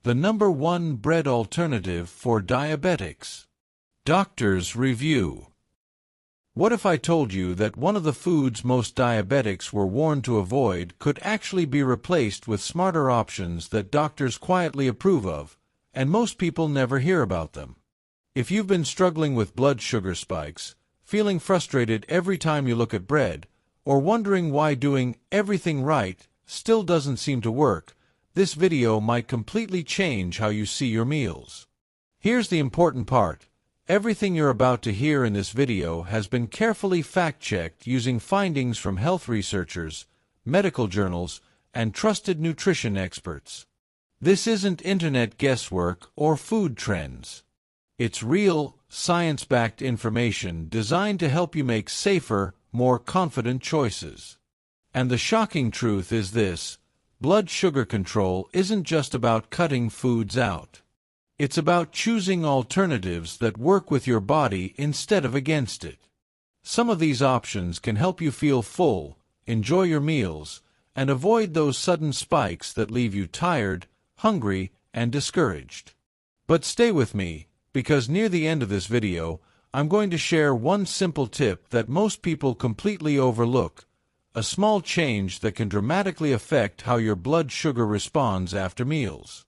The #1 bread alternative for diabetics. Doctor's review. What if I told you that one of the foods most diabetics were warned to avoid could actually be replaced with smarter options that doctors quietly approve of, and most people never hear about them? If you've been struggling with blood sugar spikes, feeling frustrated every time you look at bread, or wondering why doing everything right still doesn't seem to work, this video might completely change how you see your meals. Here's the important part. Everything you're about to hear in this video has been carefully fact-checked using findings from health researchers, medical journals, and trusted nutrition experts. This isn't internet guesswork or food trends. It's real, science-backed information designed to help you make safer, more confident choices. And the shocking truth is this: blood sugar control isn't just about cutting foods out. It's about choosing alternatives that work with your body instead of against it. Some of these options can help you feel full, enjoy your meals, and avoid those sudden spikes that leave you tired, hungry, and discouraged. But stay with me, because near the end of this video, I'm going to share one simple tip that most people completely overlook, a small change that can dramatically affect how your blood sugar responds after meals.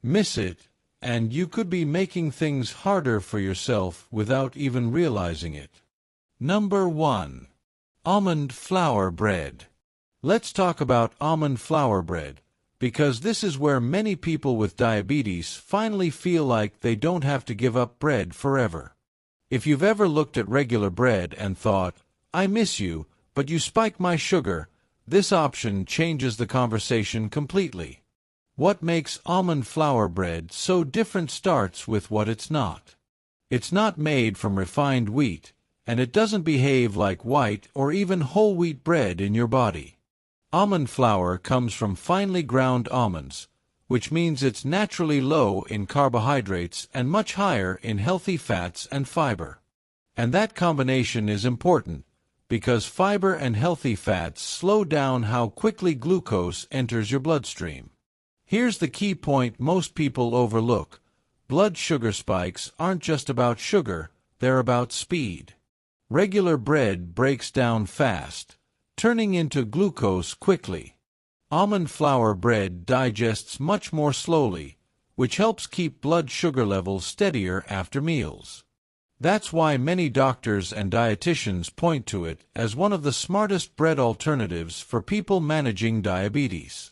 Miss it, and you could be making things harder for yourself without even realizing it. #1. Almond flour bread. Let's talk about almond flour bread, because this is where many people with diabetes finally feel like they don't have to give up bread forever. If you've ever looked at regular bread and thought, "I miss you, but you spike my sugar," this option changes the conversation completely. What makes almond flour bread so different starts with what it's not. It's not made from refined wheat, and it doesn't behave like white or even whole wheat bread in your body. Almond flour comes from finely ground almonds, which means it's naturally low in carbohydrates and much higher in healthy fats and fiber. And that combination is important, because fiber and healthy fats slow down how quickly glucose enters your bloodstream. Here's the key point most people overlook. Blood sugar spikes aren't just about sugar, they're about speed. Regular bread breaks down fast, turning into glucose quickly. Almond flour bread digests much more slowly, which helps keep blood sugar levels steadier after meals. That's why many doctors and dietitians point to it as one of the smartest bread alternatives for people managing diabetes.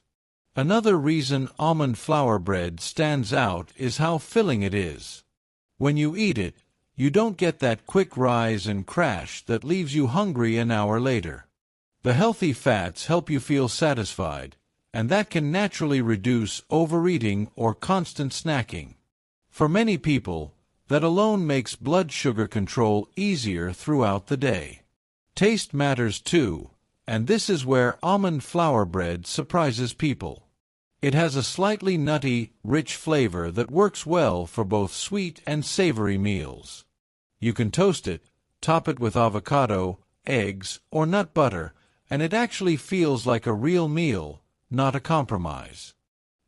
Another reason almond flour bread stands out is how filling it is. When you eat it, you don't get that quick rise and crash that leaves you hungry an hour later. The healthy fats help you feel satisfied, and that can naturally reduce overeating or constant snacking. For many people, that alone makes blood sugar control easier throughout the day. Taste matters too, and this is where almond flour bread surprises people. It has a slightly nutty, rich flavor that works well for both sweet and savory meals. You can toast it, top it with avocado, eggs, or nut butter, and it actually feels like a real meal, not a compromise.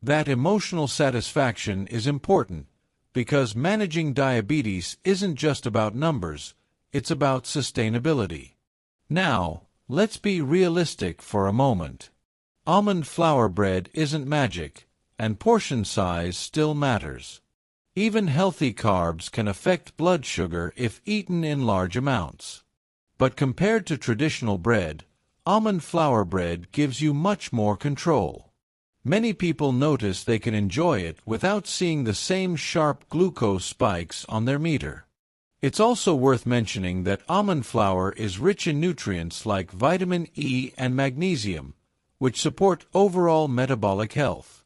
That emotional satisfaction is important, because managing diabetes isn't just about numbers, it's about sustainability. Now, let's be realistic for a moment. Almond flour bread isn't magic, and portion size still matters. Even healthy carbs can affect blood sugar if eaten in large amounts. But compared to traditional bread, almond flour bread gives you much more control. Many people notice they can enjoy it without seeing the same sharp glucose spikes on their meter. It's also worth mentioning that almond flour is rich in nutrients like vitamin E and magnesium, which support overall metabolic health.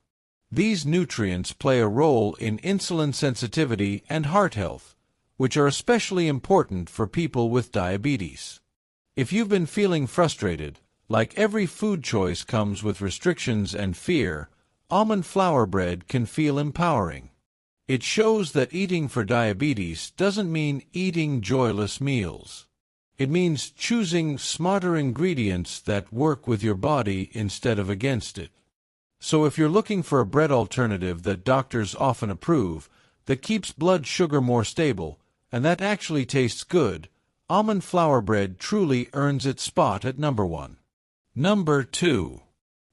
These nutrients play a role in insulin sensitivity and heart health, which are especially important for people with diabetes. If you've been feeling frustrated, like every food choice comes with restrictions and fear, almond flour bread can feel empowering. It shows that eating for diabetes doesn't mean eating joyless meals. It means choosing smarter ingredients that work with your body instead of against it. So if you're looking for a bread alternative that doctors often approve, that keeps blood sugar more stable, and that actually tastes good, almond flour bread truly earns its spot at number 1. Number 2.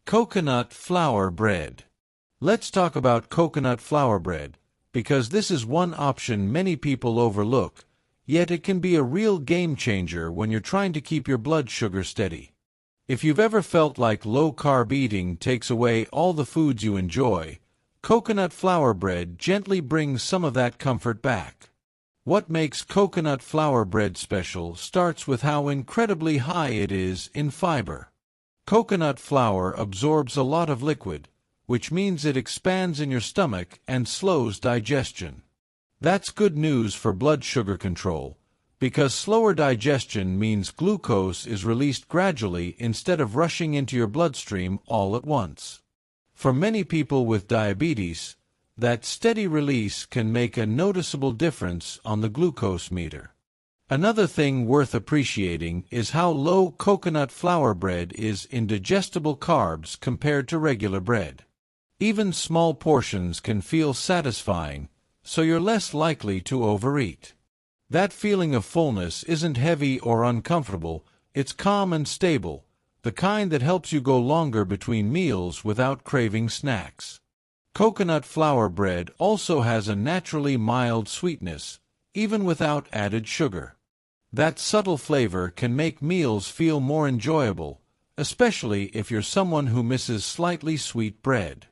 Coconut flour bread. Let's talk about coconut flour bread, because this is one option many people overlook, yet it can be a real game changer when you're trying to keep your blood sugar steady. If you've ever felt like low-carb eating takes away all the foods you enjoy, coconut flour bread gently brings some of that comfort back. What makes coconut flour bread special starts with how incredibly high it is in fiber. Coconut flour absorbs a lot of liquid, which means it expands in your stomach and slows digestion. That's good news for blood sugar control, because slower digestion means glucose is released gradually instead of rushing into your bloodstream all at once. For many people with diabetes, that steady release can make a noticeable difference on the glucose meter. Another thing worth appreciating is how low coconut flour bread is in digestible carbs compared to regular bread. Even small portions can feel satisfying, so you're less likely to overeat. That feeling of fullness isn't heavy or uncomfortable, it's calm and stable, the kind that helps you go longer between meals without craving snacks. Coconut flour bread also has a naturally mild sweetness, even without added sugar. That subtle flavor can make meals feel more enjoyable, especially if you're someone who misses slightly sweet bread.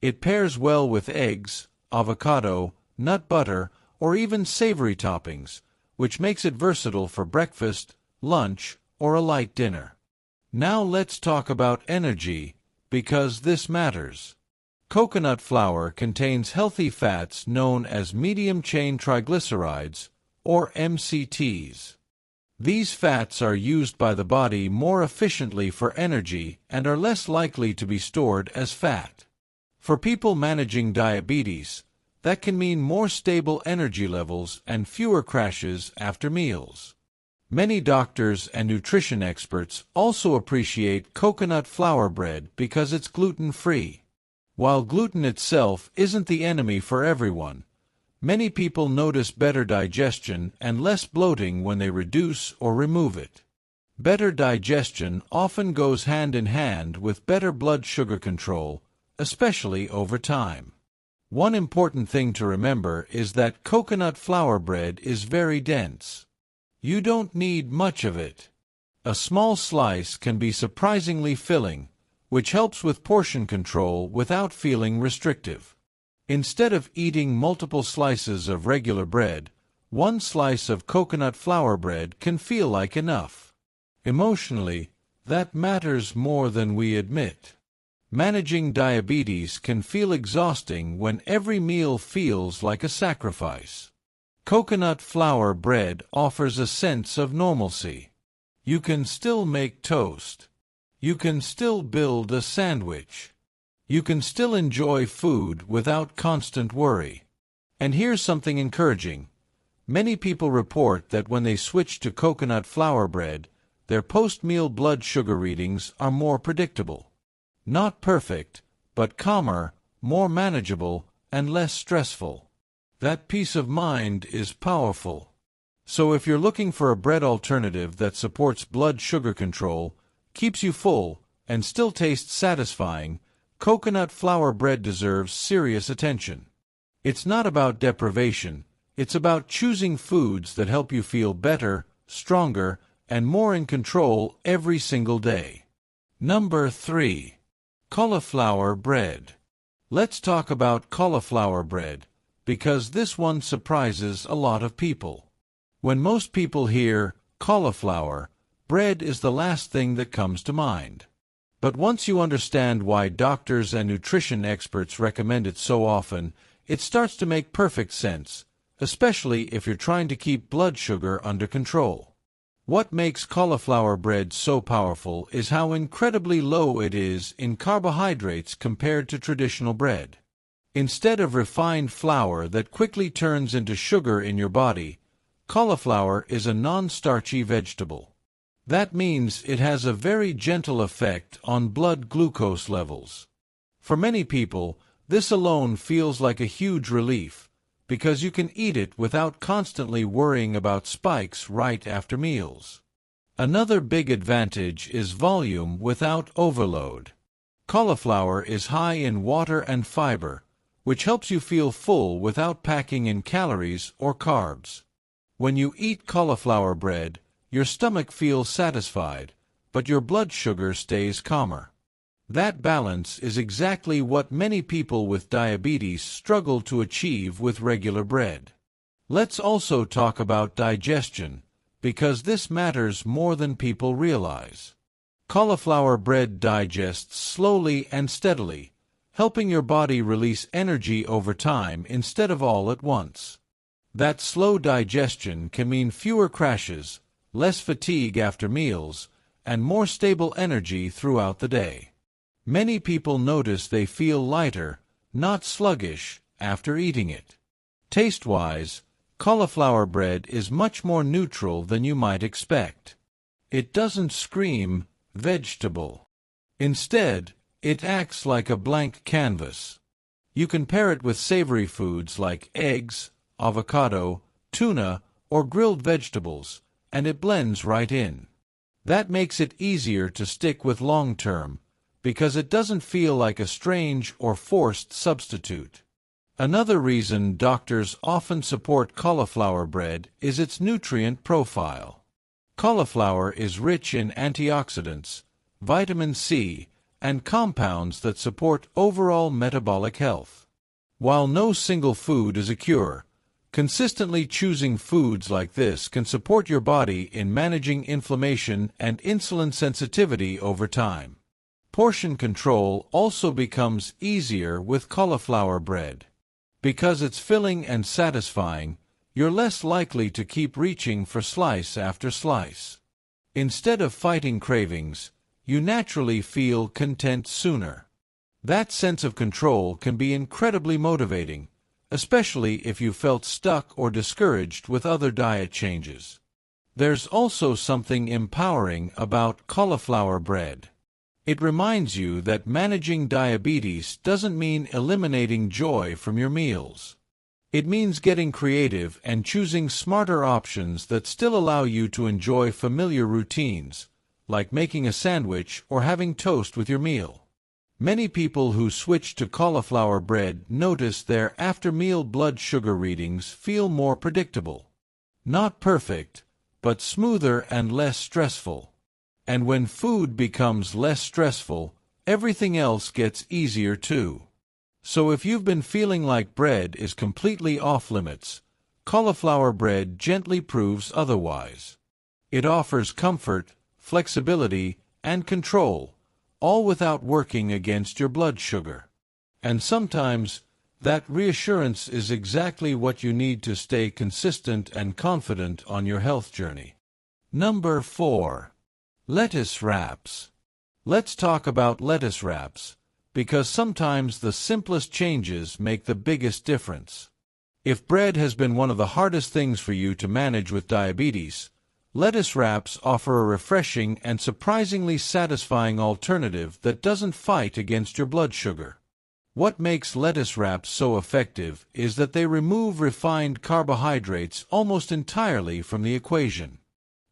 It pairs well with eggs, avocado, nut butter, or even savory toppings, which makes it versatile for breakfast, lunch, or a light dinner. Now let's talk about energy, because this matters. Coconut flour contains healthy fats known as medium-chain triglycerides, or MCTs. These fats are used by the body more efficiently for energy and are less likely to be stored as fat. For people managing diabetes, that can mean more stable energy levels and fewer crashes after meals. Many doctors and nutrition experts also appreciate coconut flour bread because it's gluten-free. While gluten itself isn't the enemy for everyone, many people notice better digestion and less bloating when they reduce or remove it. Better digestion often goes hand in hand with better blood sugar control, especially over time. One important thing to remember is that coconut flour bread is very dense. You don't need much of it. A small slice can be surprisingly filling, which helps with portion control without feeling restrictive. Instead of eating multiple slices of regular bread, one slice of coconut flour bread can feel like enough. Emotionally, that matters more than we admit. Managing diabetes can feel exhausting when every meal feels like a sacrifice. Coconut flour bread offers a sense of normalcy. You can still make toast. You can still build a sandwich. You can still enjoy food without constant worry. And here's something encouraging. Many people report that when they switch to coconut flour bread, their post-meal blood sugar readings are more predictable. Not perfect, but calmer, more manageable, and less stressful. That peace of mind is powerful. So if you're looking for a bread alternative that supports blood sugar control, keeps you full, and still tastes satisfying, coconut flour bread deserves serious attention. It's not about deprivation, it's about choosing foods that help you feel better, stronger, and more in control every single day. Number 3. Cauliflower bread. Let's talk about cauliflower bread, because this one surprises a lot of people. When most people hear cauliflower, bread is the last thing that comes to mind. But once you understand why doctors and nutrition experts recommend it so often, it starts to make perfect sense, especially if you're trying to keep blood sugar under control. What makes cauliflower bread so powerful is how incredibly low it is in carbohydrates compared to traditional bread. Instead of refined flour that quickly turns into sugar in your body, cauliflower is a non-starchy vegetable. That means it has a very gentle effect on blood glucose levels. For many people, this alone feels like a huge relief, because you can eat it without constantly worrying about spikes right after meals. Another big advantage is volume without overload. Cauliflower is high in water and fiber, which helps you feel full without packing in calories or carbs. When you eat cauliflower bread, your stomach feels satisfied, but your blood sugar stays calmer. That balance is exactly what many people with diabetes struggle to achieve with regular bread. Let's also talk about digestion, because this matters more than people realize. Cauliflower bread digests slowly and steadily, helping your body release energy over time instead of all at once. That slow digestion can mean fewer crashes, less fatigue after meals, and more stable energy throughout the day. Many people notice they feel lighter, not sluggish, after eating it. Taste-wise, cauliflower bread is much more neutral than you might expect. It doesn't scream vegetable. Instead, it acts like a blank canvas. You can pair it with savory foods like eggs, avocado, tuna, or grilled vegetables, and it blends right in. That makes it easier to stick with long-term, because it doesn't feel like a strange or forced substitute. Another reason doctors often support cauliflower bread is its nutrient profile. Cauliflower is rich in antioxidants, vitamin C, and compounds that support overall metabolic health. While no single food is a cure, consistently choosing foods like this can support your body in managing inflammation and insulin sensitivity over time. Portion control also becomes easier with cauliflower bread. Because it's filling and satisfying, you're less likely to keep reaching for slice after slice. Instead of fighting cravings, you naturally feel content sooner. That sense of control can be incredibly motivating, especially if you felt stuck or discouraged with other diet changes. There's also something empowering about cauliflower bread. It reminds you that managing diabetes doesn't mean eliminating joy from your meals. It means getting creative and choosing smarter options that still allow you to enjoy familiar routines, like making a sandwich or having toast with your meal. Many people who switch to cauliflower bread notice their after-meal blood sugar readings feel more predictable. Not perfect, but smoother and less stressful. And when food becomes less stressful, everything else gets easier too. So if you've been feeling like bread is completely off-limits, cauliflower bread gently proves otherwise. It offers comfort, flexibility, and control, all without working against your blood sugar. And sometimes, that reassurance is exactly what you need to stay consistent and confident on your health journey. Number 4. Lettuce wraps. Let's talk about lettuce wraps, because sometimes the simplest changes make the biggest difference. If bread has been one of the hardest things for you to manage with diabetes, lettuce wraps offer a refreshing and surprisingly satisfying alternative that doesn't fight against your blood sugar. What makes lettuce wraps so effective is that they remove refined carbohydrates almost entirely from the equation.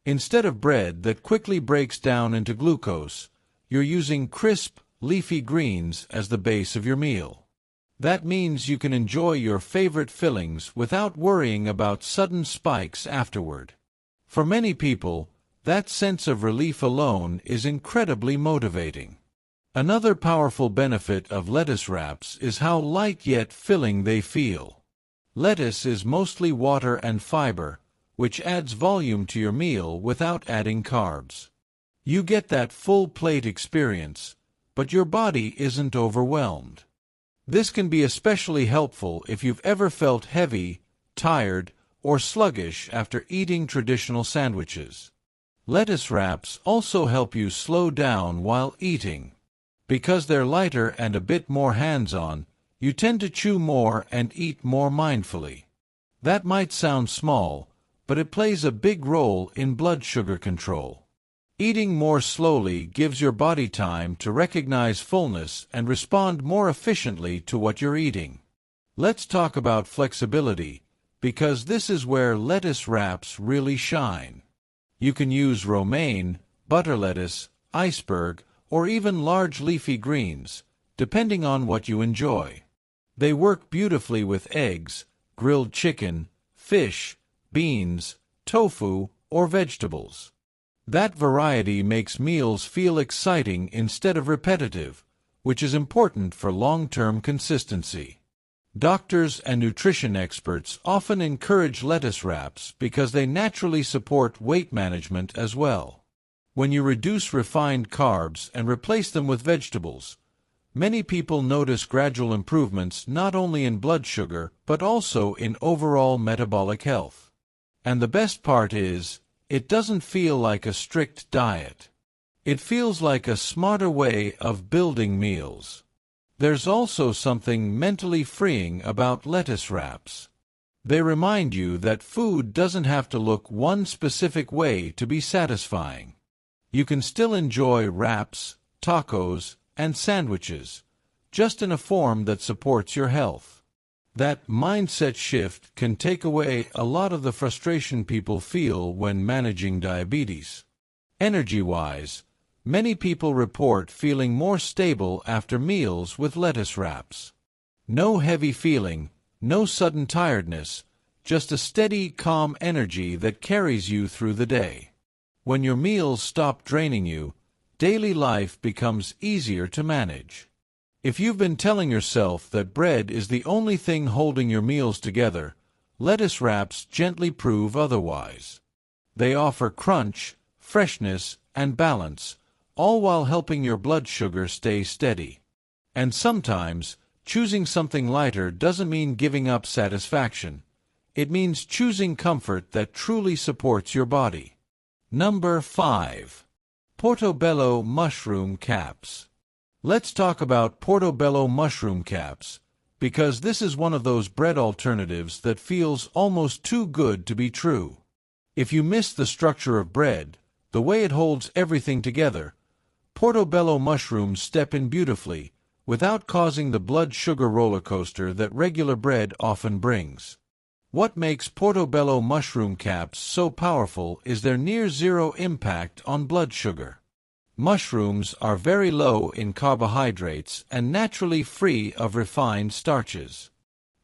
Instead of bread that quickly breaks down into glucose, you're using crisp, leafy greens as the base of your meal. That means you can enjoy your favorite fillings without worrying about sudden spikes afterward. For many people, that sense of relief alone is incredibly motivating. Another powerful benefit of lettuce wraps is how light yet filling they feel. Lettuce is mostly water and fiber, which adds volume to your meal without adding carbs. You get that full plate experience, but your body isn't overwhelmed. This can be especially helpful if you've ever felt heavy, tired, or sluggish after eating traditional sandwiches. Lettuce wraps also help you slow down while eating. Because they're lighter and a bit more hands-on, you tend to chew more and eat more mindfully. That might sound small, but it plays a big role in blood sugar control. Eating more slowly gives your body time to recognize fullness and respond more efficiently to what you're eating. Let's talk about flexibility, because this is where lettuce wraps really shine. You can use romaine, butter lettuce, iceberg, or even large leafy greens, depending on what you enjoy. They work beautifully with eggs, grilled chicken, fish, beans, tofu, or vegetables. That variety makes meals feel exciting instead of repetitive, which is important for long-term consistency. Doctors and nutrition experts often encourage lettuce wraps because they naturally support weight management as well. When you reduce refined carbs and replace them with vegetables, many people notice gradual improvements not only in blood sugar but also in overall metabolic health. And the best part is, it doesn't feel like a strict diet. It feels like a smarter way of building meals. There's also something mentally freeing about lettuce wraps. They remind you that food doesn't have to look one specific way to be satisfying. You can still enjoy wraps, tacos, and sandwiches, just in a form that supports your health. That mindset shift can take away a lot of the frustration people feel when managing diabetes. Energy-wise, many people report feeling more stable after meals with lettuce wraps. No heavy feeling, no sudden tiredness, just a steady, calm energy that carries you through the day. When your meals stop draining you, daily life becomes easier to manage. If you've been telling yourself that bread is the only thing holding your meals together, lettuce wraps gently prove otherwise. They offer crunch, freshness, and balance, all while helping your blood sugar stay steady. And sometimes, choosing something lighter doesn't mean giving up satisfaction. It means choosing comfort that truly supports your body. Number 5. Portobello mushroom caps. Let's talk about portobello mushroom caps, because this is one of those bread alternatives that feels almost too good to be true. If you miss the structure of bread, the way it holds everything together, portobello mushrooms step in beautifully, without causing the blood sugar roller coaster that regular bread often brings. What makes portobello mushroom caps so powerful is their near-zero impact on blood sugar. Mushrooms are very low in carbohydrates and naturally free of refined starches.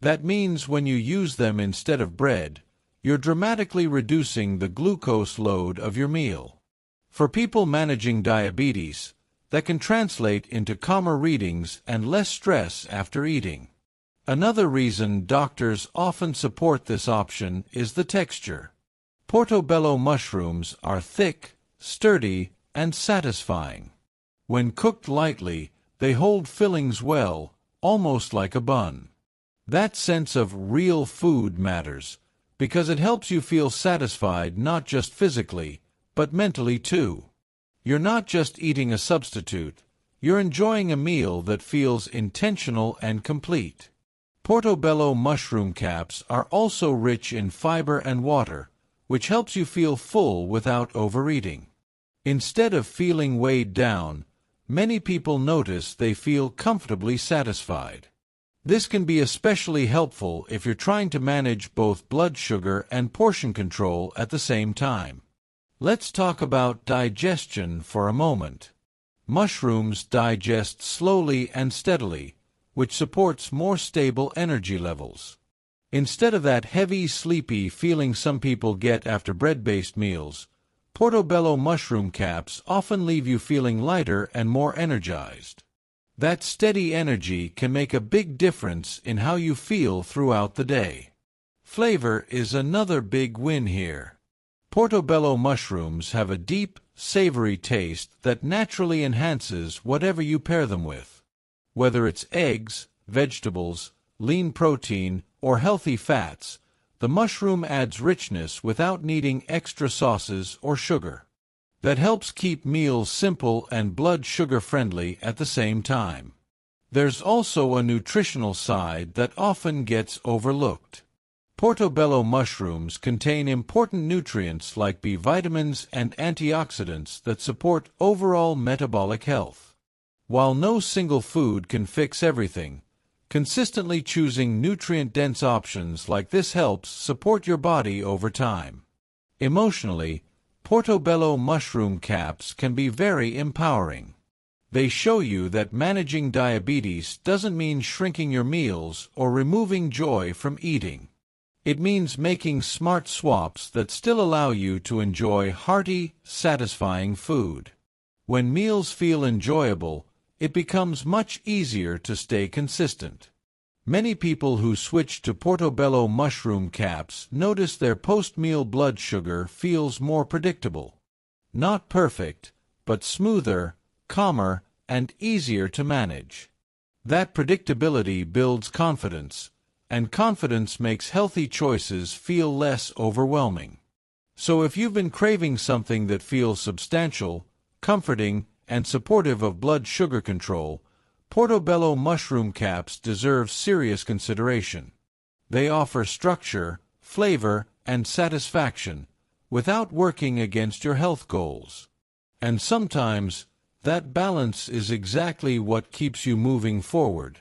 That means when you use them instead of bread, you're dramatically reducing the glucose load of your meal. For people managing diabetes, that can translate into calmer readings and less stress after eating. Another reason doctors often support this option is the texture. Portobello mushrooms are thick, sturdy, and satisfying. When cooked lightly, they hold fillings well, almost like a bun. That sense of real food matters, because it helps you feel satisfied not just physically, but mentally too. You're not just eating a substitute, you're enjoying a meal that feels intentional and complete. Portobello mushroom caps are also rich in fiber and water, which helps you feel full without overeating. Instead of feeling weighed down, many people notice they feel comfortably satisfied. This can be especially helpful if you're trying to manage both blood sugar and portion control at the same time. Let's talk about digestion for a moment. Mushrooms digest slowly and steadily, which supports more stable energy levels. Instead of that heavy, sleepy feeling some people get after bread-based meals, portobello mushroom caps often leave you feeling lighter and more energized. That steady energy can make a big difference in how you feel throughout the day. Flavor is another big win here. Portobello mushrooms have a deep, savory taste that naturally enhances whatever you pair them with. Whether it's eggs, vegetables, lean protein, or healthy fats, the mushroom adds richness without needing extra sauces or sugar. That helps keep meals simple and blood sugar friendly at the same time. There's also a nutritional side that often gets overlooked. Portobello mushrooms contain important nutrients like B vitamins and antioxidants that support overall metabolic health. While no single food can fix everything, consistently choosing nutrient-dense options like this helps support your body over time. Emotionally, portobello mushroom caps can be very empowering. They show you that managing diabetes doesn't mean shrinking your meals or removing joy from eating. It means making smart swaps that still allow you to enjoy hearty, satisfying food. When meals feel enjoyable, it becomes much easier to stay consistent. Many people who switch to portobello mushroom caps notice their post-meal blood sugar feels more predictable. Not perfect, but smoother, calmer, and easier to manage. That predictability builds confidence, and confidence makes healthy choices feel less overwhelming. So if you've been craving something that feels substantial, comforting, and supportive of blood sugar control, portobello mushroom caps deserve serious consideration. They offer structure, flavor, and satisfaction, without working against your health goals. And sometimes, that balance is exactly what keeps you moving forward.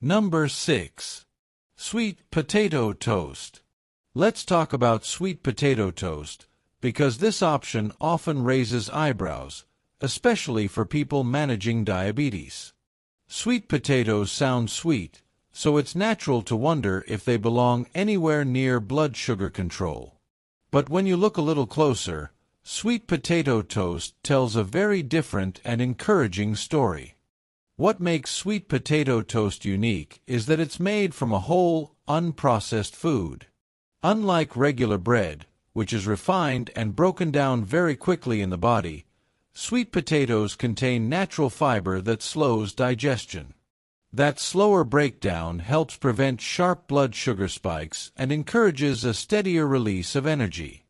Number 6. Sweet potato toast. Let's talk about sweet potato toast, because this option often raises eyebrows, especially for people managing diabetes. Sweet potatoes sound sweet, so it's natural to wonder if they belong anywhere near blood sugar control. But when you look a little closer, sweet potato toast tells a very different and encouraging story. What makes sweet potato toast unique is that it's made from a whole, unprocessed food. Unlike regular bread, which is refined and broken down very quickly in the body, sweet potatoes contain natural fiber that slows digestion. That slower breakdown helps prevent sharp blood sugar spikes and encourages a steadier release of energy.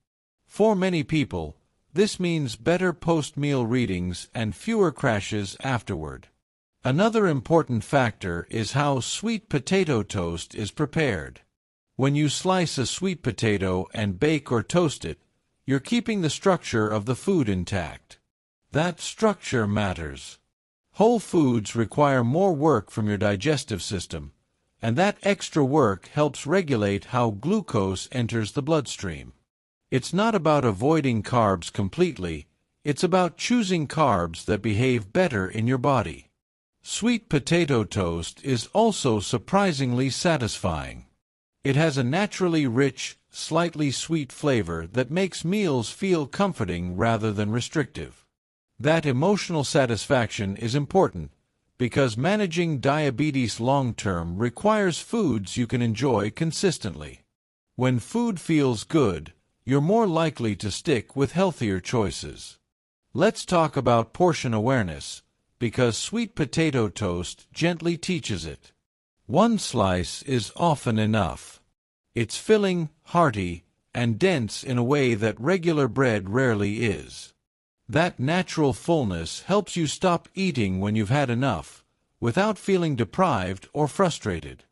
For many people, this means better post-meal readings and fewer crashes afterward. Another important factor is how sweet potato toast is prepared. When you slice a sweet potato and bake or toast it, you're keeping the structure of the food intact. That structure matters. Whole foods require more work from your digestive system, and that extra work helps regulate how glucose enters the bloodstream. It's not about avoiding carbs completely, it's about choosing carbs that behave better in your body. Sweet potato toast is also surprisingly satisfying. It has a naturally rich, slightly sweet flavor that makes meals feel comforting rather than restrictive. That emotional satisfaction is important, because managing diabetes long-term requires foods you can enjoy consistently. When food feels good, you're more likely to stick with healthier choices. Let's talk about portion awareness, because sweet potato toast gently teaches it. One slice is often enough. It's filling, hearty, and dense in a way that regular bread rarely is. That natural fullness helps you stop eating when you've had enough, without feeling deprived or frustrated.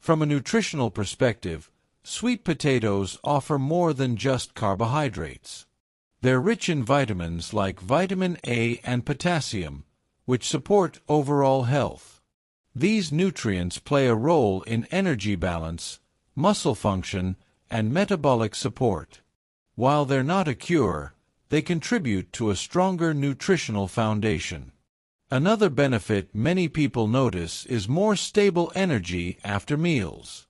From a nutritional perspective, sweet potatoes offer more than just carbohydrates. They're rich in vitamins like vitamin A and potassium, which support overall health. These nutrients play a role in energy balance, muscle function, and metabolic support. While they're not a cure, they contribute to a stronger nutritional foundation. Another benefit many people notice is more stable energy after meals.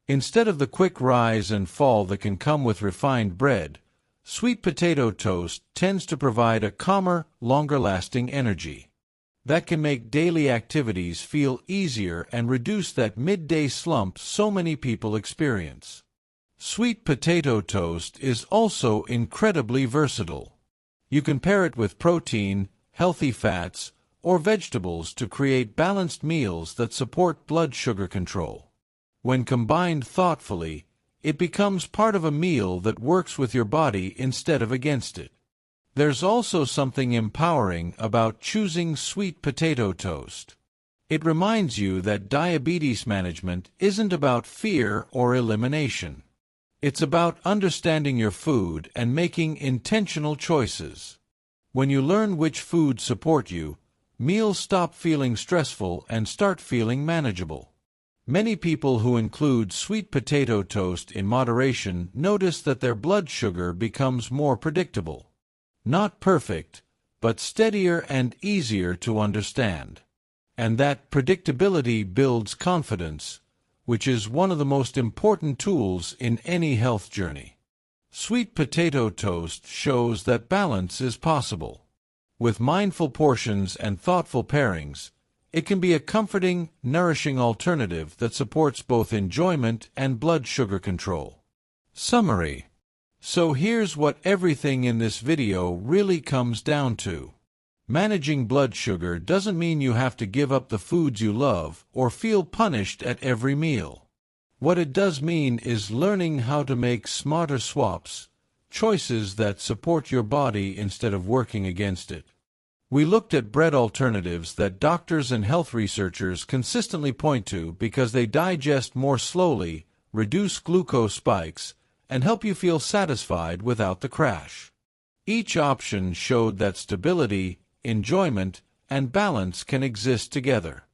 Instead of the quick rise and fall that can come with refined bread, sweet potato toast tends to provide a calmer, longer-lasting energy. That can make daily activities feel easier and reduce that midday slump so many people experience. Sweet potato toast is also incredibly versatile. You can pair it with protein, healthy fats, or vegetables to create balanced meals that support blood sugar control. When combined thoughtfully, it becomes part of a meal that works with your body instead of against it. There's also something empowering about choosing sweet potato toast. It reminds you that diabetes management isn't about fear or elimination. It's about understanding your food and making intentional choices. When you learn which foods support you, meals stop feeling stressful and start feeling manageable. Many people who include sweet potato toast in moderation notice that their blood sugar becomes more predictable. Not perfect, but steadier and easier to understand. And that predictability builds confidence, which is one of the most important tools in any health journey. Sweet potato toast shows that balance is possible. With mindful portions and thoughtful pairings, it can be a comforting, nourishing alternative that supports both enjoyment and blood sugar control. Summary. So here's what everything in this video really comes down to. Managing blood sugar doesn't mean you have to give up the foods you love or feel punished at every meal. What it does mean is learning how to make smarter swaps, choices that support your body instead of working against it. We looked at bread alternatives that doctors and health researchers consistently point to because they digest more slowly, reduce glucose spikes, and help you feel satisfied without the crash. Each option showed that stability, enjoyment, and balance can exist together.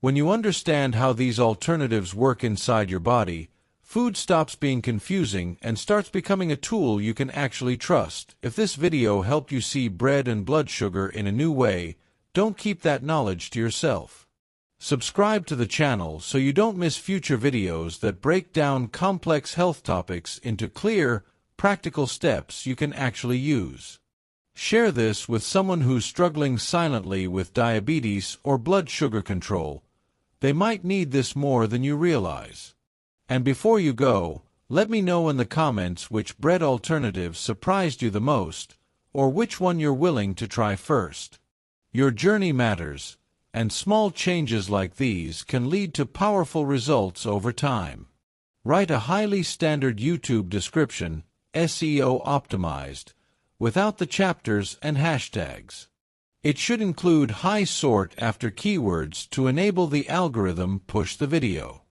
When you understand how these alternatives work inside your body, food stops being confusing and starts becoming a tool you can actually trust. If this video helped you see bread and blood sugar in a new way, don't keep that knowledge to yourself. Subscribe to the channel so you don't miss future videos that break down complex health topics into clear, practical steps you can actually use. Share this with someone who's struggling silently with diabetes or blood sugar control. They might need this more than you realize. And before you go, let me know in the comments which bread alternative surprised you the most, or which one you're willing to try first. Your journey matters, and small changes like these can lead to powerful results over time. Write a highly standard YouTube description, SEO optimized, without the chapters and hashtags. It should include high sort after keywords to enable the algorithm push the video.